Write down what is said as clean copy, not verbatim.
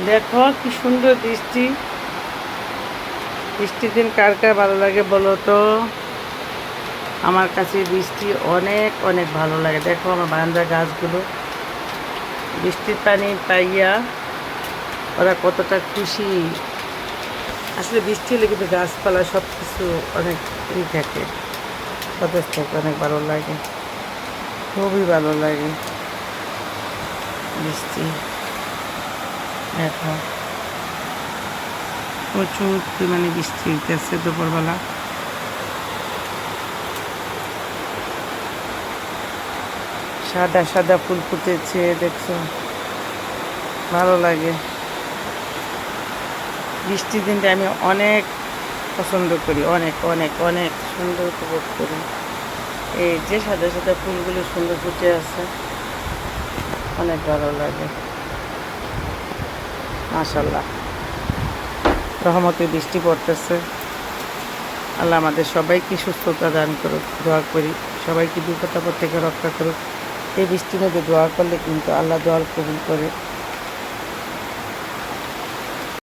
দেখো কি সুন্দর বৃষ্টি। বৃষ্টির দিন কার কার ভালো লাগে বলো তো। আমার কাছে বৃষ্টি অনেক অনেক ভালো লাগে। দেখো আমার বারান্দার গাছগুলো বৃষ্টির পানি পাইয়া ওরা কতটা খুশি। আসলে বৃষ্টি হলে কিন্তু গাছপালা সব কিছু অনেক থাকে, সতেজ থাকে, অনেক ভালো লাগে, খুবই ভালো লাগে বৃষ্টি। দেখো প্রচুর পরিমাণে বৃষ্টি হইতেছে দুপুরবেলা। সাদা সাদা ফুল ফুটেছে, দেখছো, ভালো লাগে। বৃষ্টির দিনটা আমি অনেক পছন্দ করি, অনেক অনেক অনেক সুন্দর উপভোগ করি। এই যে সাদা সাদা ফুলগুলো সুন্দর ফুটে আছে, অনেক ভালো লাগে। মাশাআল্লাহ, রহমতে বৃষ্টি পড়তেছে। আল্লাহ আমাদের সবাইকে সুস্থতা দান করুক, দোয়া করি সবাইকে বিপদ আপদ থেকে রক্ষা করুক। এই বৃষ্টির মধ্যে দোয়া করলে কিন্তু আল্লাহ দোয়া কবুল করে।